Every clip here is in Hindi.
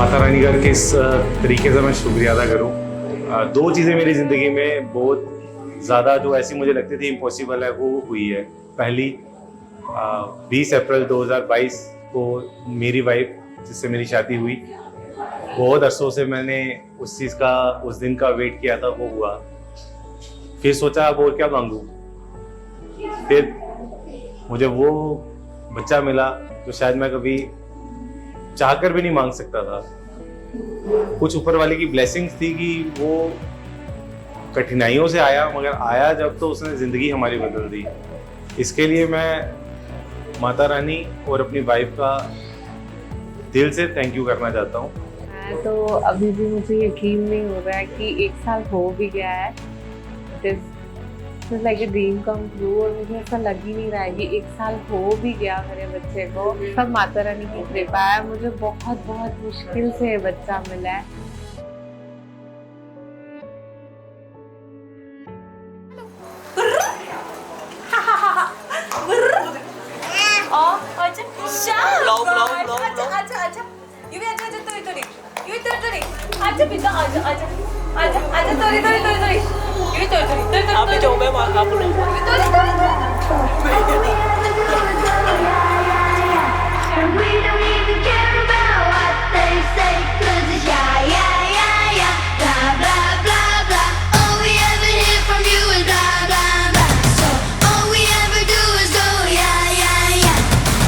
माता रानी का किस तरीके से मैं शुक्रिया अदा करूं। दो चीज़ें मेरी ज़िंदगी में बहुत ज़्यादा जो ऐसी मुझे लगती थी इम्पॉसिबल है वो हुई है। पहली 20 अप्रैल 2022 को मेरी वाइफ जिससे मेरी शादी हुई, बहुत अरसों से मैंने उस चीज़ का उस दिन का वेट किया था, वो हुआ। फिर सोचा अब और क्या मांगूं, फिर मुझे वो बच्चा मिला जो शायद मैं कभी चाहकर भी नहीं मांग सकता था। कुछ ऊपर वाले की ब्लेसिंग्स थी कि वो कठिनाइयों से आया, मगर आया जब तो उसने ज़िंदगी हमारी बदल दी। इसके लिए मैं माता रानी और अपनी वाइफ का दिल से थैंक यू करना चाहता हूँ। तो अभी भी मुझे यकीन नहीं हो रहा है कि 1 साल हो भी गया है। This like a dream come true, और मुझे ऐसा लग ही नहीं रहा है कि 1 साल हो भी गया मेरे बच्चे को। सब माता रानी की कृपा है, मुझे बहुत बहुत मुश्किल से बच्चा मिला है। आपने जो मैं आपने We don't even care about what they say, 'cause it's yeah, yeah, yeah, yeah, blah, blah, blah, blah. All we ever hear from you is blah, blah, blah. So all we ever do is go yeah, yeah, yeah.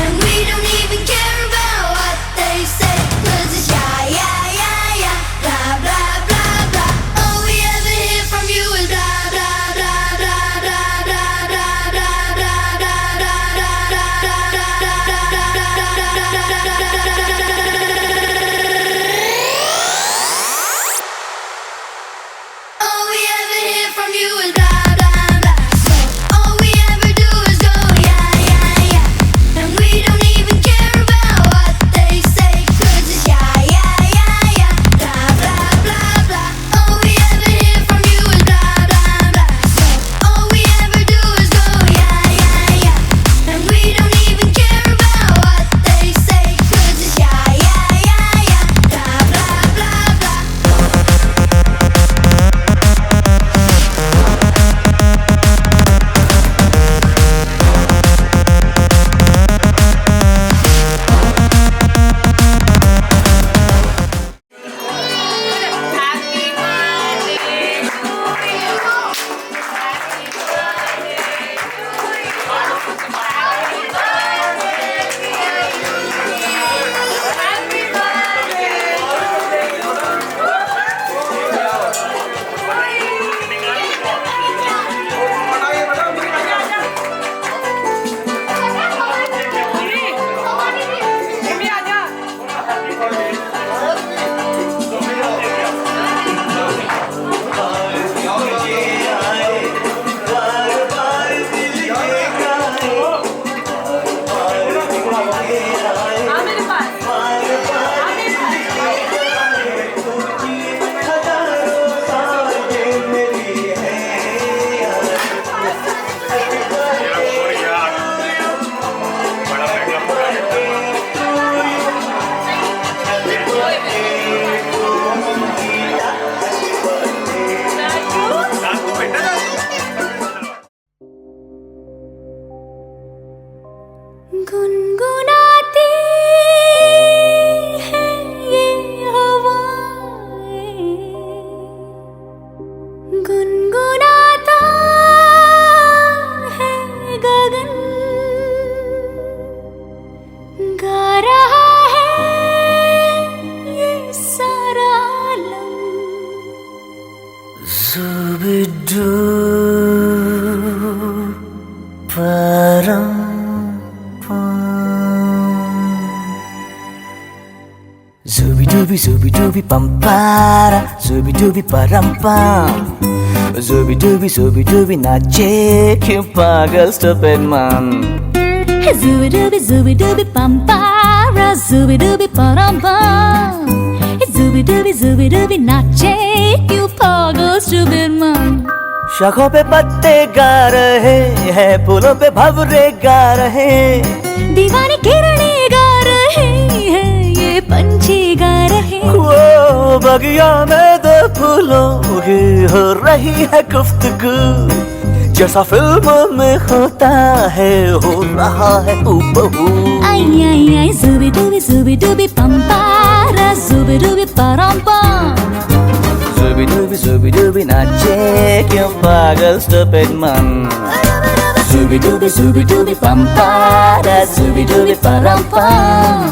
And we don't even care about what they say, 'cause it's yeah, yeah, yeah, yeah, blah, blah, blah, blah. All we ever hear from you is blah, blah, blah, blah, blah, blah, blah, blah, blah, all we ever hear from you is blah, blah, blah. So all we ever do is go yeah, yeah, yeah. And we don't even care about what they say, 'cause it's yeah, yeah, yeah, yeah, blah, blah, blah, blah. All we ever hear from you is blah, blah, blah. So all we ever do is go yeah, yeah, yeah. And we don't even care about what they say, 'cause it's yeah, yeah, yeah, yeah, blah, blah, blah, blah. गुनगुनाती है ये हवाएं, गुनगुनाता है गगन, गा रहा है ये सारा आलम। Zubidu param Zubi pampara, zubi param pam, zubi nache kyun pagal stupid man. Zubi pampara, zubi param pam, zubi nache you pagal stupid man. शाखों पे पत्ते गा रहे हैं, फूलों पे भंवरे गा रहे, दीवानी किरणें गा रहे हैं, ये पंछी गा रहे। बगिया में दो फूलों की हो रही है गुफ्तगू, जैसा फिल्मों में होता है हो रहा है हूबहू। आई आई आई zubi dubi pampara zubi dubi parampam, zubi dubi नाचे क्यों पागल stupid man। zubi dubi pampara zubi dubi parampam,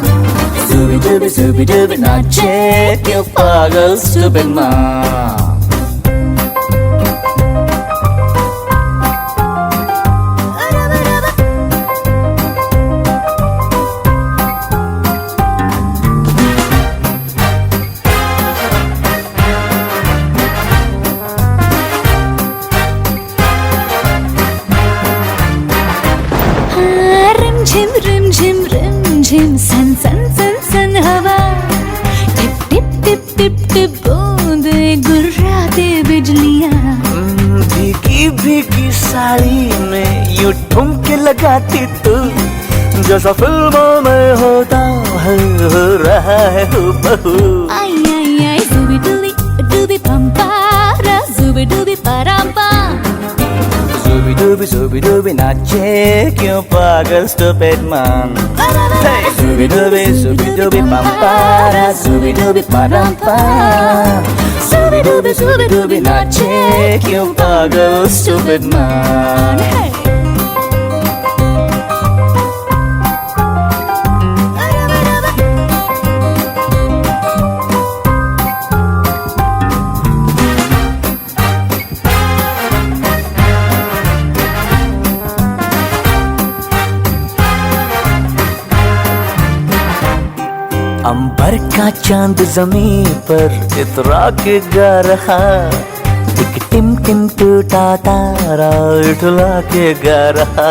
zubi dubi नाचे क्यों पागल stupid man। रिम झिम सन सन सन सन हवा, tip tip tip tip tip बूंदे गुर्राते बिजलियाँ। भीगी भीगी साड़ी में यूं ठुमके लगाती तू, जैसा फिल्मों में होता है हो रहा है हूबहू। आई आई आई zubi dubi dubi pampara zubi dubi parampam, zubi dubi नाचे क्यों पागल stupid man। zubi dubi pampara zubi dubi parampam, zubi dubi नाचे क्यों पागल stupid man। अंबर का चांद जमीन पर इतरा के गा रहा, एक टिम टिम टूटा तारा उठला के गा रहा।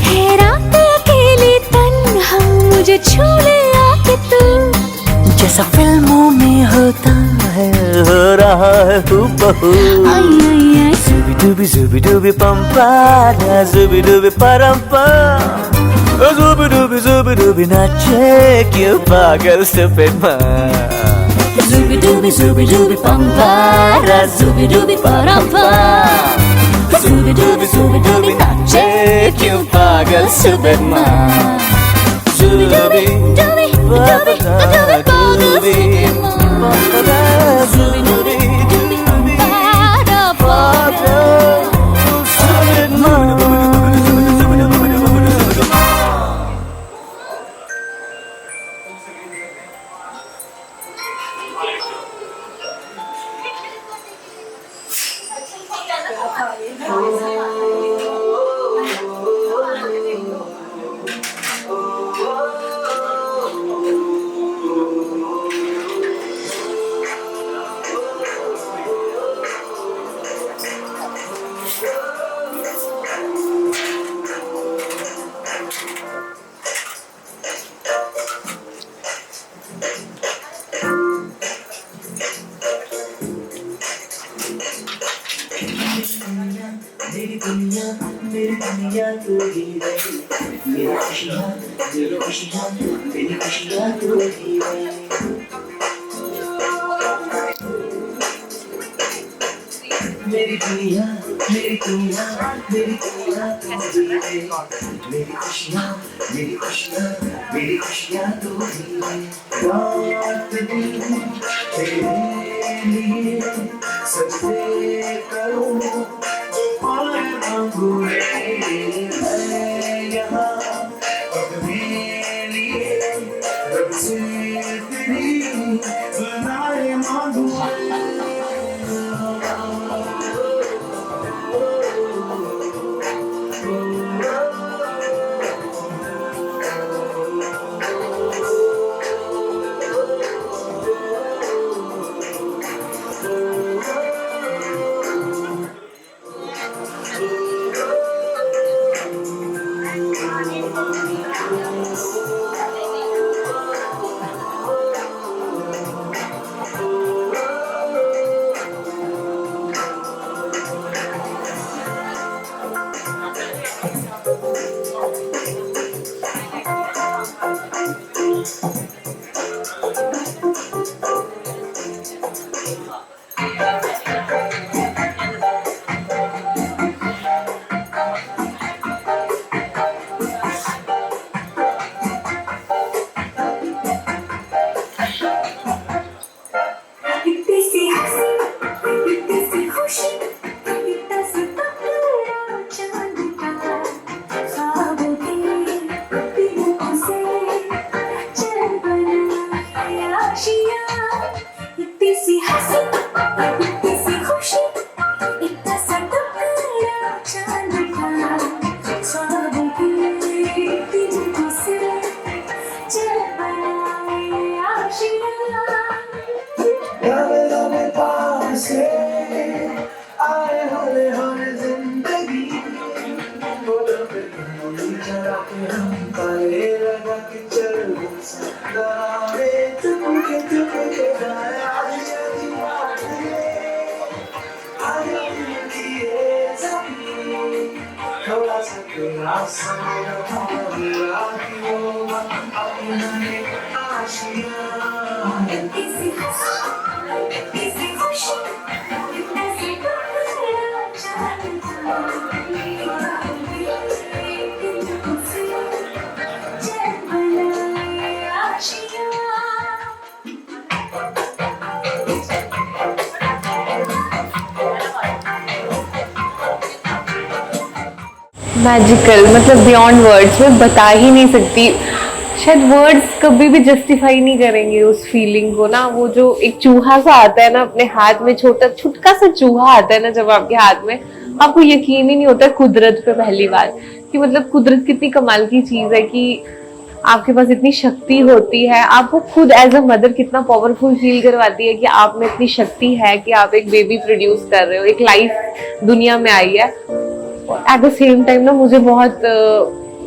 हैरान अकेली तन्हा मुझे छू ले आके तू, जैसा फिल्मों में होता है हो रहा है हूबहू। आई आई आई zubi dubi pampara zubi dubi parampam, zubi dubi नाचे क्यों पागल stupid man। zubi dubi pampara zubi dubi parampam, zubi dubi नाचे क्यों पागल stupid man। dubi dubi dubi dubi dubi zubi dubi मेरी दुनिया तू ही रही, मेरी खुशियाँ तू ही रही। मेरी दुनिया तू ही रही, मेरी खुशियाँ तू ही रही। रात दिन तेरे लिए सजदे करूँ, मैं यहाँ अपने लिए रब से तेरी दुआएं मांगूं। मैजिकल, मतलब बियॉन्ड वर्ड्स, मैं बता ही नहीं सकती। शायद वर्ड्स कभी भी जस्टिफाई नहीं करेंगे उस फीलिंग को ना। वो जो एक चूहा सा आता है ना अपने हाथ में, छोटा छुटका सा चूहा आता है ना जब आपके हाथ में, आपको यकीन ही नहीं होता कुदरत पे पहली बार कि मतलब कुदरत कितनी कमाल की चीज है कि आपके पास इतनी शक्ति होती है। आपको खुद एज अ मदर कितना पावरफुल फील करवाती है कि आप में इतनी शक्ति है कि आप एक बेबी प्रोड्यूस कर रहे हो, एक लाइफ दुनिया में आई है। एट द सेम टाइम ना मुझे बहुत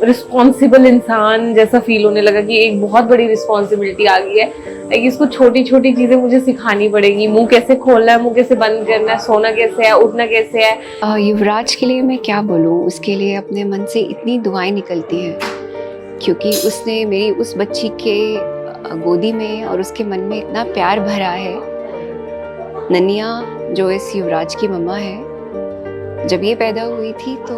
रिस्पॉन्सिबल इंसान जैसा फील होने लगा कि एक बहुत बड़ी रिस्पॉन्सिबिलिटी आ गई है। लाइक इसको छोटी छोटी चीजें मुझे सिखानी पड़ेगी, मुंह कैसे खोलना है, मुंह कैसे बंद करना है, सोना कैसे है, उठना कैसे है। युवराज के लिए मैं क्या बोलूँ, उसके लिए अपने मन से इतनी दुआएं निकलती हैं क्योंकि उसने मेरी उस बच्ची के गोदी में और उसके मन में इतना प्यार भरा है। ननिया जो इस युवराज की मम्मा है, जब ये पैदा हुई थी तो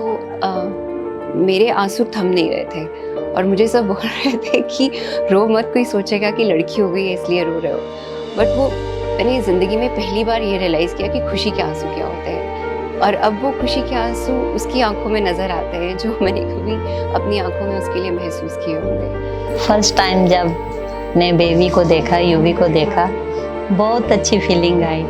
मेरे आंसू थम नहीं रहे थे और मुझे सब बोल रहे थे कि रो मत, कोई सोचेगा कि लड़की हो गई है इसलिए रो रहे हो। बट वो मैंने ज़िंदगी में पहली बार ये रियलाइज़ किया कि खुशी के आंसू क्या होते हैं, और अब वो खुशी के आंसू उसकी आंखों में नज़र आते हैं जो मैंने कभी अपनी आंखों में उसके लिए महसूस किए होंगे। फर्स्ट टाइम जब ने बेबी को देखा, यूवी को देखा, बहुत अच्छी फीलिंग आई।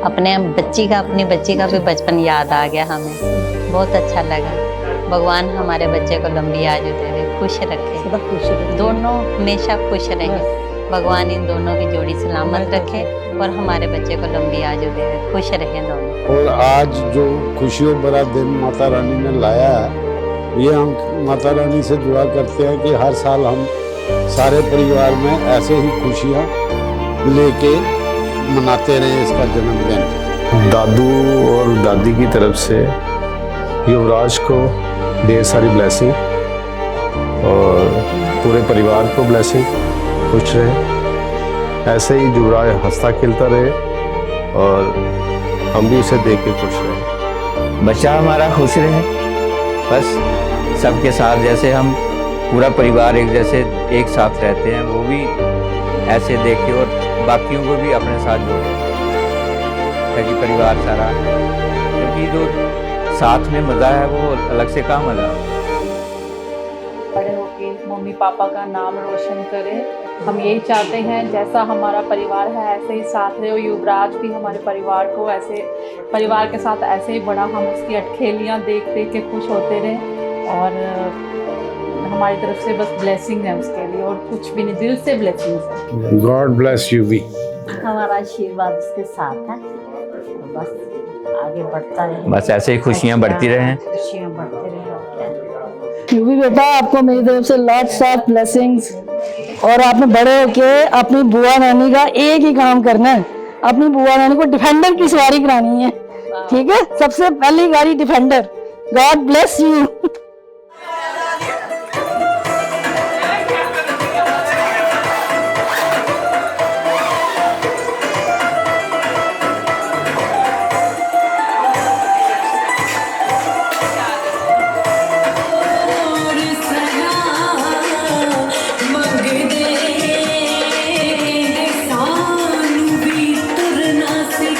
अपनी बच्ची का भी बचपन याद आ गया हमें, बहुत अच्छा लगा। भगवान हमारे बच्चे को लंबी आयु दे, खुश रखे, दोनों हमेशा खुश रहें। भगवान इन दोनों की जोड़ी सलामत रखे और हमारे बच्चे को लंबी आयु दे, खुश रहें दोनों। और आज जो खुशियों भरा दिन माता रानी ने लाया है, ये हम माता रानी से दुआ करते हैं कि हर साल हम सारे परिवार में ऐसे ही खुशियाँ लेके मनाते रहे इसका जन्मदिन। दादू और दादी की तरफ से युवराज को ढेर सारी ब्लेसिंग और पूरे परिवार को ब्लेसिंग, खुश रहे, ऐसे ही युवराज हंसता खेलता रहे और हम भी उसे देख के खुश रहे। बच्चा हमारा खुश रहे, बस सबके साथ जैसे हम पूरा परिवार एक जैसे एक साथ रहते हैं, वो भी ऐसे देखे और बाकियों को भी अपने साथ जोड़े ताकि परिवार सारा, क्योंकि जो साथ में मज़ा है वो अलग से कहाँ मज़ा। बड़े होके मम्मी पापा का नाम रोशन करें, हम यही चाहते हैं। जैसा हमारा परिवार है ऐसे ही साथ रहे। युवराज भी हमारे परिवार को ऐसे, परिवार के साथ ऐसे ही बड़ा, हम उसकी अटखेलियाँ देख देख के खुश होते रहें और हमारी तरफ से बस ब्लेसिंग है उसके लिए और कुछ भी नहीं, दिल से ब्लेसिंग है। गॉड ब्लेस यू भी। हमारा आशीर्वाद उसके साथ है, बस आगे बढ़ता रहे, बस ऐसे ही खुशियाँ बढ़ती रहें, खुशियाँ बढ़ती रहें। यूवी बेटा, आपको मेरी तरफ से लॉट्स ऑफ ब्लेसिंग्स, और आपने बड़े होके अपनी बुआ नानी का एक ही काम करना है, अपनी बुआ नानी को डिफेंडर की सवारी करानी है, ठीक है? सबसे पहली गाड़ी डिफेंडर। God bless you.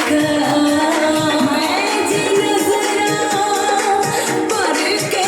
मैं जी नजरा पर के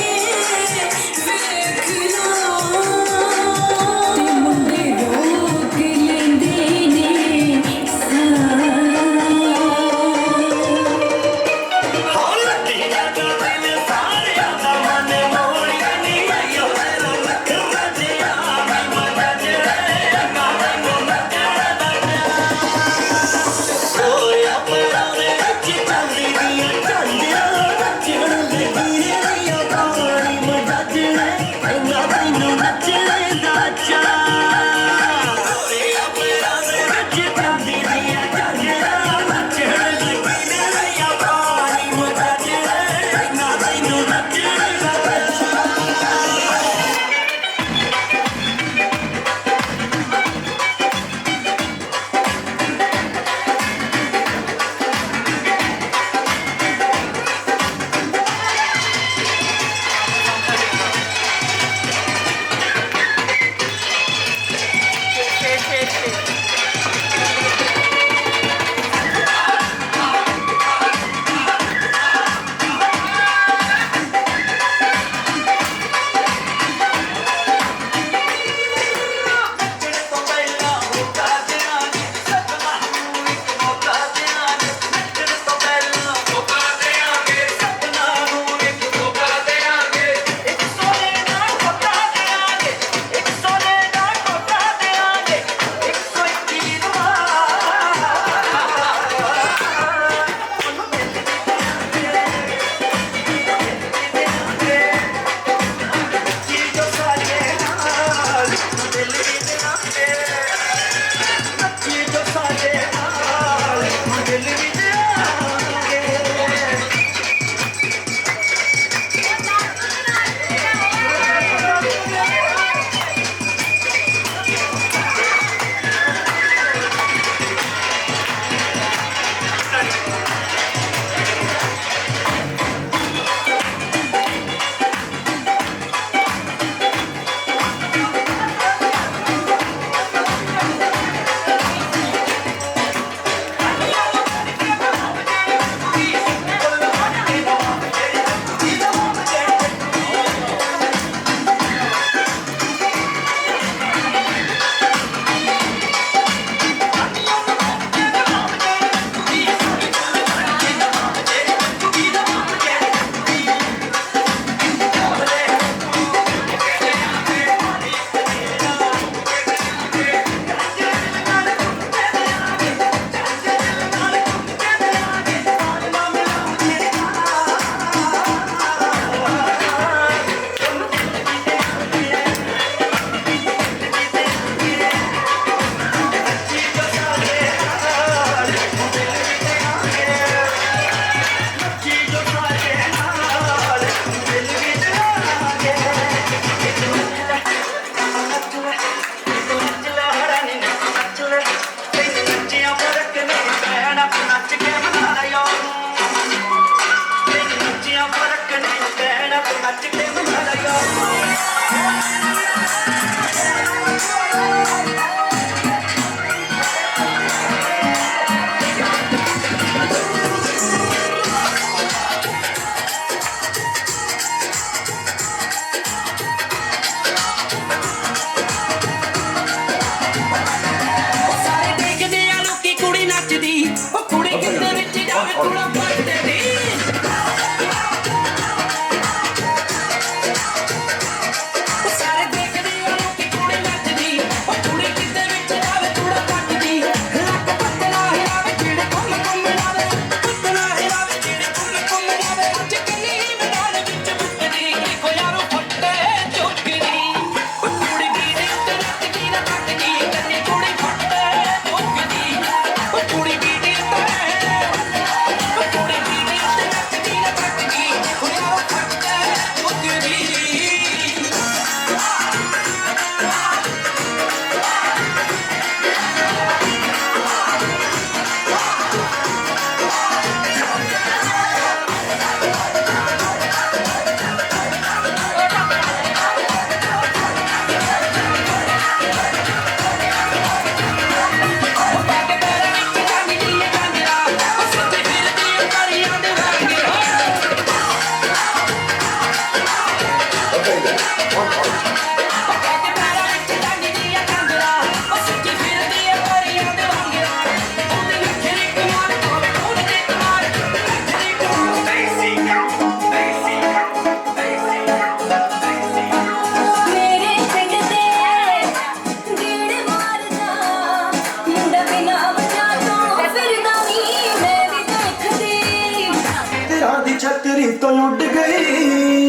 छतरी तो उड़ गई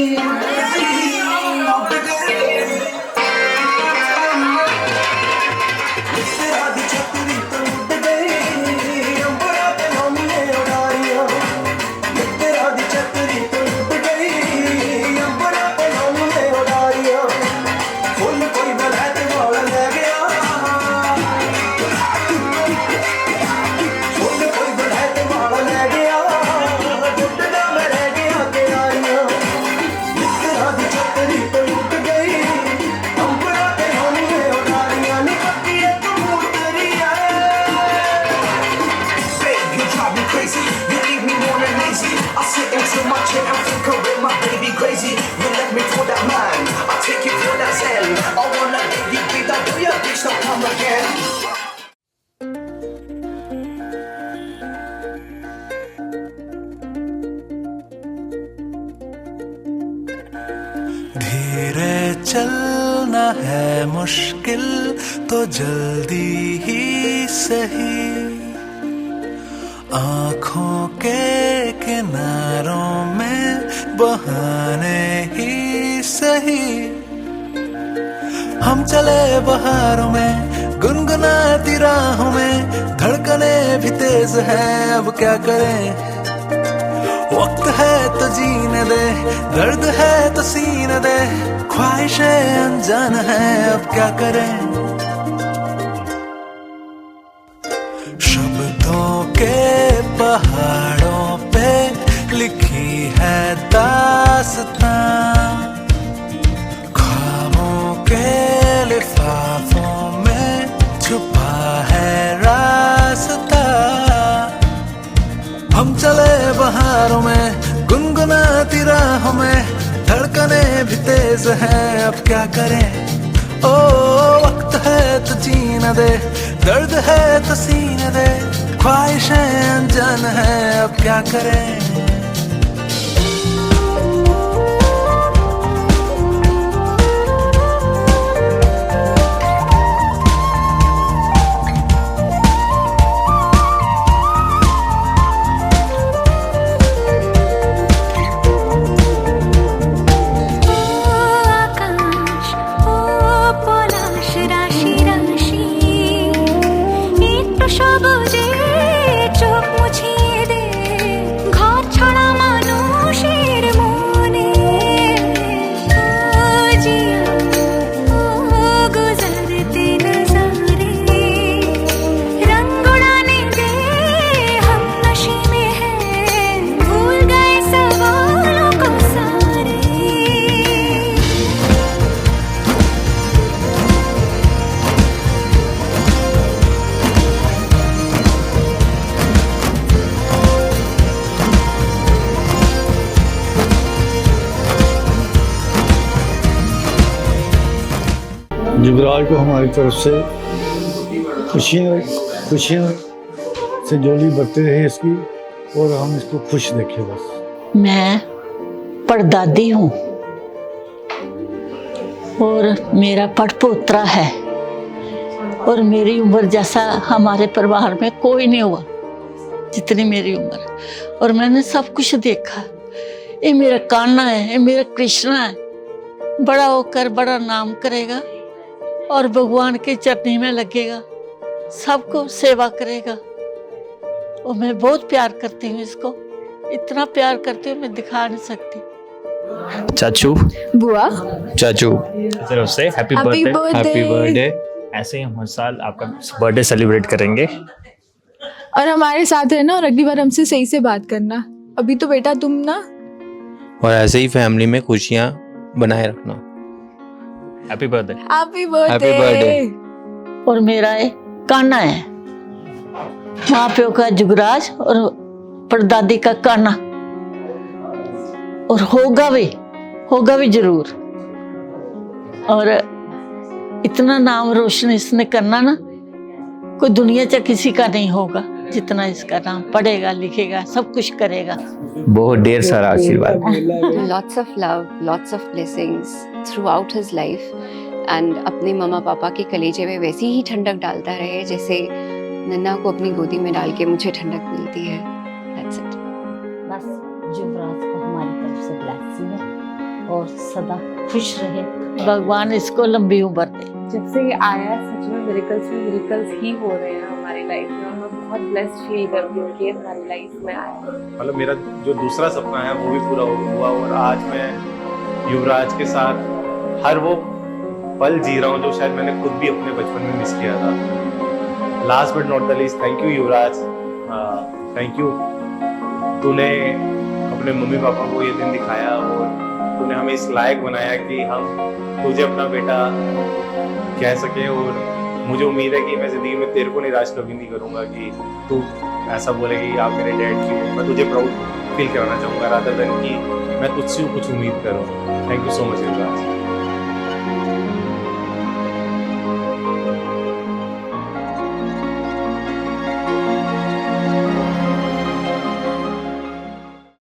मुश्किल तो जल्दी ही सही, आँखों के किनारों में बहाने ही सही, हम चले बहारों में गुनगुनाती राहों में, धड़कने भी तेज है अब क्या करें, वक्त है तो जीने दे, दर्द है तो सीने दे, ख्वाहिशें अनजान है अब क्या करें, शब्दों के पहाड़ों पे लिखी है दास्तां, ख्वाबों के लिफाफों में छुपा है रास्ता, हम चले बहारों में गुनगुनाती राहों में, धड़कने भी तेज है अब क्या करें, ओ वक्त है तो जीने दे, दर्द है तो सीने दे, ख्वाहिशें अनजान है अब क्या करें। সবুজে চোখ মুছিয়ে দে, ঘর ছাড়া মানুষের মনে, ও জিয়া ও গুজরতে নজারে, रंग उड़ाने दे हम नशे में हैं, भूल गए सवालों को सारे। युवराज को हमारी तरफ से खुशियाँ से जोली बरते रहे इसकी, और हम इसको खुश देखें बस। मैं परदादी हूँ और मेरा पड़पोतरा है, और मेरी उम्र जैसा हमारे परिवार में कोई नहीं हुआ जितनी मेरी उम्र, और मैंने सब कुछ देखा। ये मेरा कान्हा है, ये मेरा कृष्णा है, बड़ा होकर बड़ा नाम करेगा और भगवान के चरनी में लगेगा, सबको सेवा करेगा, और मैं बहुत प्यार करती हूँ इसको, इतना प्यार करती हूँ मैं दिखा नहीं सकती। चाचू बुआ चाचू तरफ से हैप्पी बर्थडे। ऐसे ही हम हर साल आपका बर्थडे सेलिब्रेट करेंगे, और हमारे साथ रहना, और अगली बार हमसे सही से बात करना। अभी तो बेटा तुम ना, और ऐसे ही फैमिली में खुशियाँ बनाए रखना। Happy birthday. Happy birthday. और मेरा ये कान्हा है, माँ प्यो का जुगराज और परदादी का कान्हा, और होगा भी जरूर, और इतना नाम रोशन इसने करना ना, कोई दुनिया च किसी का नहीं होगा जितना इसका नाम पढ़ेगा लिखेगा सब कुछ करेगा। बहुत ढेर सारा आशीर्वाद। Lots of love, lots of blessings throughout his life, and अपने मम्मा पापा के कलेजे में वैसी ही ठंडक डालता रहे जैसे नन्ना को अपनी गोदी में डाल के मुझे ठंडक मिलती है। That's it. बस युवराज को हमारी तरफ से ब्लेसिंग है, और सदा खुश रहे, भगवान इसको लंबी उम्र दे। जब से ये आया है सच में मिरेकल्स ही हो रहे हैं हमारी लाइफ में, और मैं बहुत ब्लेस्ड फील करती हूँ कि ये हमारी लाइफ में आया। मतलब मेरा जो दूसरा सपना है वो भी पूरा हुआ, और आज मैं युवराज के साथ हर वो पल जी रहा हूँ जो शायद मैंने खुद भी अपने बचपन में मिस किया था। Last but not the least, thank you Yuvraj, thank you. तूने अपने मम्मी पापा को ये दिन दिखाया, और तूने हमें इस लायक बनाया कि हम तुझे अपना बेटा कह सके, और मुझे उम्मीद है कि मैं जिंदगी में तेरे को निराश कभी नहीं करूंगा कि तू ऐसा बोलेगी आप मेरे डैड की हो। मैं तुझे प्राउड फील कराना चाहूंगा, रादर देन कि मैं तुझसे कुछ उम्मीद करूँ। Thank you so much Yuvraj.